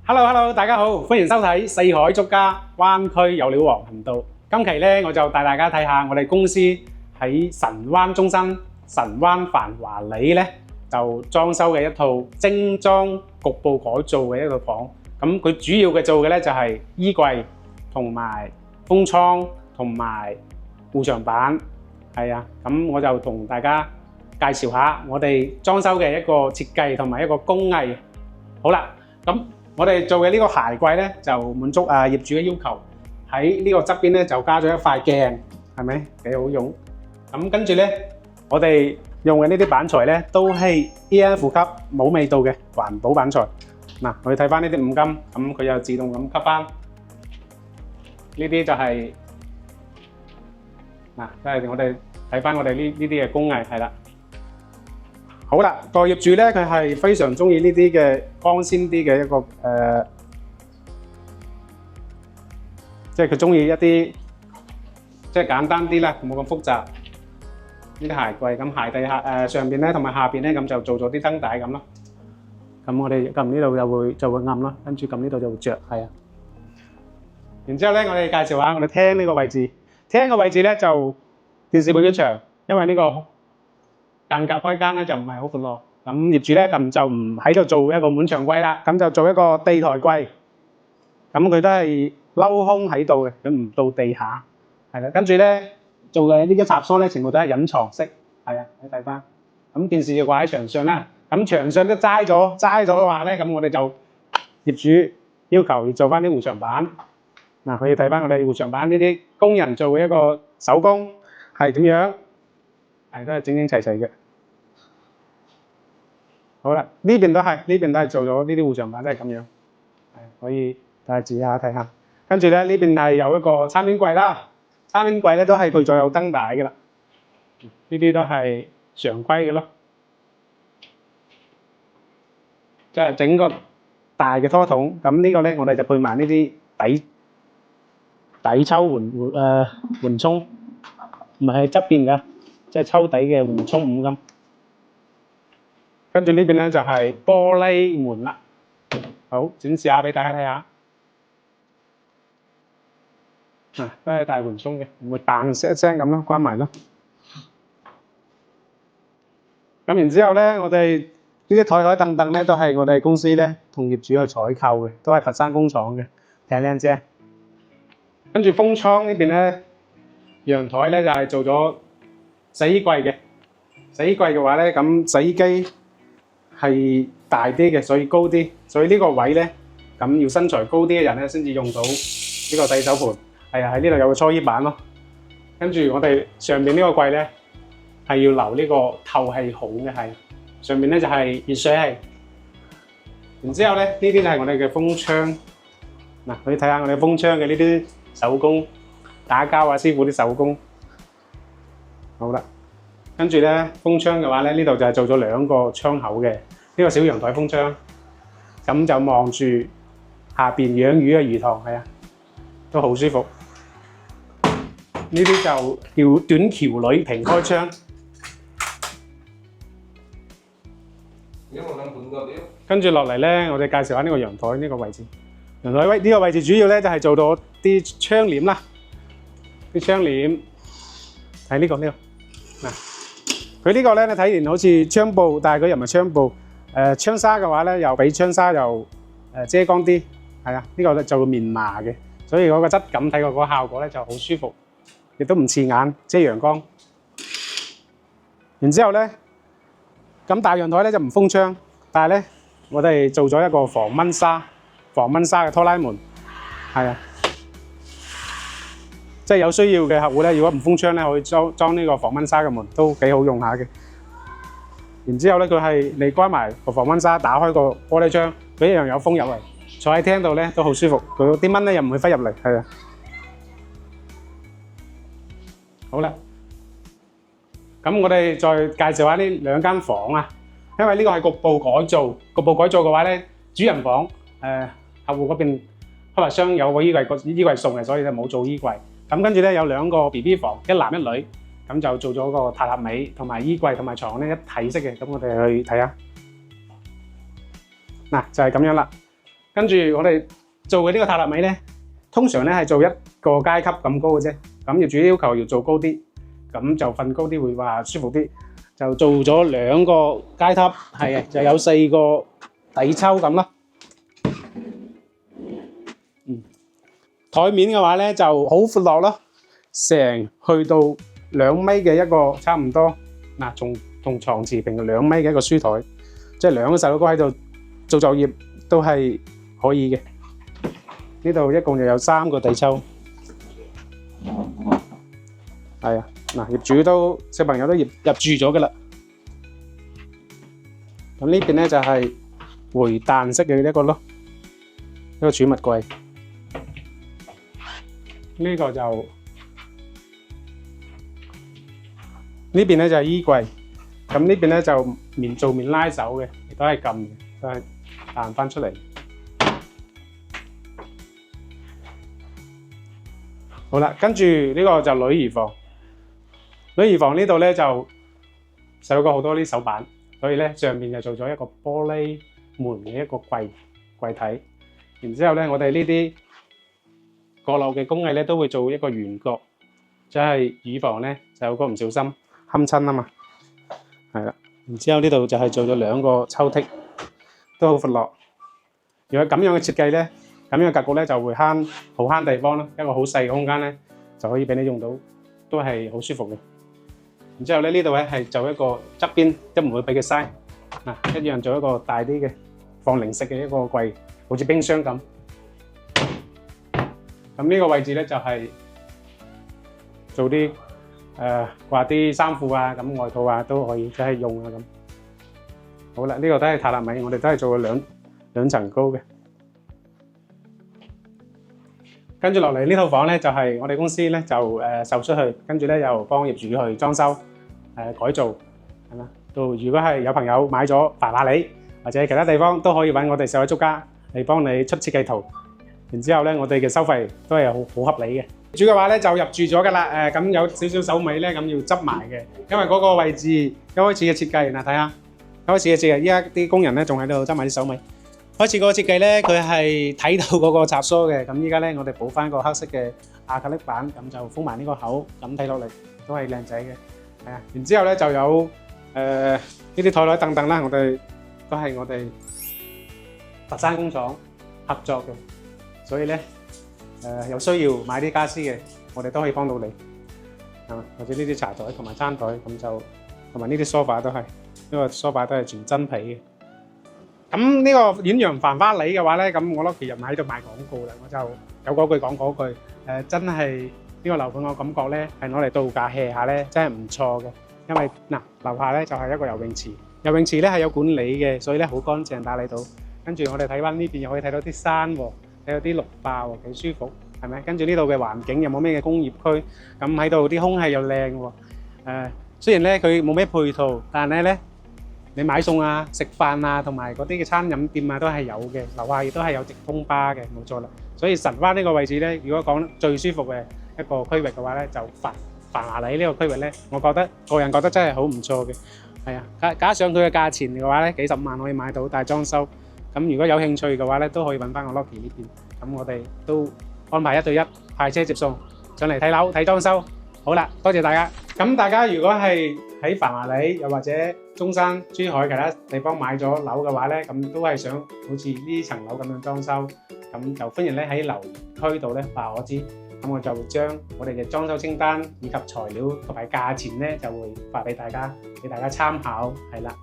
Hello，大家好，歡迎收睇四海足家灣區有料王頻道。今期咧，我就帶大家睇下我哋公司喺神灣中心、神灣繁華里咧就裝修嘅一套精裝局部改造嘅一個房。咁佢主要嘅做嘅咧就係衣櫃同埋風窗同埋護牆板。係啊，咁我就同大家介紹下我哋裝修嘅一個設計同埋一個工藝。好啦，咁我哋做嘅呢個鞋櫃咧，就滿足業主嘅要求。喺呢個側邊咧就加咗一塊鏡，係咪幾好用？咁跟住咧，我哋用嘅呢啲板材咧都係 AN 負級冇味道嘅環保板材。嗱，我哋睇翻呢啲五金，咁佢又自動咁吸翻。呢啲就係嗱，即係我哋睇翻我哋呢啲嘅工藝係啦。好啦，個業主咧佢係非常中意呢啲嘅光鮮啲嘅一個即係佢中意一啲即係簡單啲啦，冇咁複雜。呢啲鞋櫃咁鞋底上邊咧同埋下邊咧咁就做咗啲燈帶咁咯。咁我哋撳呢度就會暗啦，跟住撳呢度就會着，係啊。然之後咧，我哋介紹下我哋廳呢個位置。廳個位置咧就電視背景牆，因為呢個間隔開間咧就唔係好闊落。咁業主咧咁就唔喺度做一個滿牆櫃啦，咁就做一個地台櫃。咁佢都係鏤空喺度嘅，佢唔到地下。係啦，跟住咧做嘅呢啲插蘇咧，全部都係隱藏式。係啊，你睇翻。咁電視就掛喺牆上啦。咁牆上都齋咗嘅話咧，咁我哋就業主要求要做翻啲護牆板。嗱，可以睇翻我哋護牆板呢啲工人做嘅一個手工係點樣？係都係整整齊齊嘅。好啦，呢邊都係做咗呢啲護牆板，都係咁樣。係可以大家自己睇下。跟住咧呢邊係有一個餐邊櫃啦，餐邊櫃咧都係配咗有燈帶嘅啦。呢啲都係常規嘅咯。即係整個大嘅拖筒，咁呢個咧我哋就配埋呢啲底抽緩衝，唔係喺側邊㗎，即係抽底嘅緩衝五金。跟住呢邊咧就係玻璃門啦。好，展示下俾大家睇下。都係大緩衝嘅，唔會嘭一聲咁咯，關埋咯。咁然之後咧，我哋呢啲台凳凳咧都係我哋公司咧同業主去採購嘅，都係佛山工廠嘅，靚靚啫。跟住風窗呢邊咧，陽台咧就係做咗洗衣櫃嘅。洗衣櫃嘅話咧，咁洗衣機係大啲嘅，所以高啲。所以呢個位咧，咁要身材高啲嘅人咧，先至用到呢個洗手盤。係啊，喺呢度有個搓衣板咯。跟住我哋上邊呢個櫃咧，係要留呢個透氣孔嘅，係上面咧就係熱水器。然之後咧，呢啲就係我哋嘅風窗。嗱，可以睇下我哋風窗嘅呢啲手工打膠啊，師傅啲手工。好啦，跟住咧風窗嘅話咧，呢度就係做咗兩個窗口嘅呢個小陽台風窗，咁就望住下邊養魚嘅魚塘，係啊，都好舒服。呢啲就叫短橋女平開窗。跟住落嚟咧，我哋介紹下呢個陽台呢個位置。陽台呢個位置主要咧就係做到啲窗簾啦，啲窗簾係呢個嗱，佢呢個咧你睇完好似窗布，但係佢又唔係窗布。窗紗嘅話咧，又比窗紗又遮光啲，係啊，呢個就棉麻嘅，所以嗰個質感睇過嗰個效果咧就好舒服，亦都唔刺眼，遮陽光。然之後咧，咁大陽台咧就唔封窗，但係咧我哋做咗一個防蚊紗嘅拖拉門，係啊，即係有需要嘅客戶咧，如果唔封窗咧，可以裝呢個防蚊紗嘅門，都幾好用下嘅。然之後咧，佢係你關埋個防蚊紗，打開個玻璃窗，佢一樣有風入嚟，坐喺廳度咧都好舒服，佢啲蚊咧又唔會飛入嚟，係啊。好啦，咁我哋再介紹下呢兩間房啊，因為呢個係局部改造，局部改造嘅話咧，主人房客戶嗰邊開發商有個衣櫃送嘅，所以就冇做衣櫃。咁跟住咧有兩個 BB 房，一男一女。咁就做咗個榻榻米同埋衣櫃同埋床咧一體式嘅，咁我哋去睇下。嗱，就係咁樣啦。跟住我哋做嘅呢個塔納米咧，通常咧係做一個階級咁高嘅啫。咁業主要求要做高啲，咁就瞓高啲會話舒服啲，就做咗2個階級，係就有4個底抽咁咯。台面嘅話咧就好闊落咯，成去到2米嘅一個差唔多，嗱同床持平2米嘅一個書台，即係2個細佬哥喺度做作業都係可以嘅。呢度一共就有3個底抽，係啊，業主都小朋友都入住咗噶啦。咁呢邊咧就係回彈式嘅一個咯，一個儲物櫃。呢個就呢邊咧就係衣櫃，咁呢邊咧就面拉手嘅，亦都係撳嘅，都係彈翻出嚟。好啦，跟住呢個就女兒房。女兒房呢度咧就細佬哥好多啲手板，所以咧上面就做咗一個玻璃門嘅一個櫃體。然之後咧，我哋呢啲閣樓嘅工藝咧都會做一個圓角，即係以防咧細佬哥唔小心冚親啊嘛。係啦，然之後呢度就係做咗2個抽屜，都好闊落。如果咁樣嘅設計咧，咁樣嘅格局咧就會好慳地方咯，一個好細嘅空間咧就可以俾你用到，都係好舒服嘅。然之後咧呢度咧係做一個側邊，都唔會俾佢嘥，一樣做一個大啲嘅放零食嘅一個櫃，好似冰箱咁。咁呢個位置咧就係做啲掛啲衫褲啊，咁外套啊都可以即係用啊咁。好啦，呢個都係塔納米，我哋都係做咗兩層高嘅。跟住落嚟呢套房咧就係我哋公司咧就售出去，跟住咧又幫業主去裝修改造，係嘛？到如果係有朋友買咗繁華里或者其他地方，都可以揾我哋社會租家嚟幫你出設計圖。然之後咧，我哋嘅收費都係好合理嘅。業主嘅話咧就入住咗㗎啦，咁有少少手尾咧，咁要執埋嘅，因為嗰個位置一開始嘅設計，嗱睇下一開始嘅設計，依家啲工人咧仲喺度執埋啲手尾。開始嗰個設計咧，佢係睇到嗰個插蘇嘅，咁依家咧我哋補翻個黑色嘅亞克力板，咁就封埋呢個口，咁睇落嚟都係靚仔嘅，係啊。然之後咧就有呢啲台凳凳啦，我哋都係我哋佛山工廠合作嘅，所以咧有需要買啲家私嘅，我哋都可以幫到你，係嘛？或者呢啲茶台同埋餐台，咁就同埋呢啲梳化都係，呢個梳化都係全真皮嘅。咁呢個遠洋繁花里嘅話咧，咁我 Lucky 又喺度賣廣告啦，我就有嗰句講嗰句，真係呢個樓盤我感覺咧係攞嚟度假 hea 下咧，真係唔錯嘅。因為嗱樓下咧就係一個游泳池，游泳池咧係有管理嘅，所以咧好乾淨打理到。跟住我哋睇翻呢邊又可以睇到啲山喎，睇到啲綠化喎，幾舒服，係咪？跟住呢度嘅環境又冇咩嘅工業區，咁喺度啲空氣又靚喎。雖然咧佢冇咩配套，但係咧，你買餸啊、食飯啊，同埋嗰啲嘅餐飲店啊，都係有嘅。樓下亦都係有直通巴嘅，冇錯啦。所以神灣呢個位置咧，如果講最舒服嘅一個區域嘅話咧，就繁華里呢個區域咧，我個人覺得真係好唔錯嘅。係啊，加上佢嘅價錢嘅話咧，幾十萬可以買到大裝修。咁如果有興趣嘅話咧，都可以揾翻我 Lucky 呢邊。咁我哋都安排1對1派車接送上嚟睇樓睇裝修。好啦，多謝大家。咁大家如果係喺繁華里又或者中山、珠海其他地方買咗樓嘅話咧，咁都係想好似呢層樓咁樣裝修，咁就歡迎咧喺留言區度咧話我知，咁我就會將我哋嘅裝修清單以及材料同埋價錢咧就會發俾大家參考，係啦。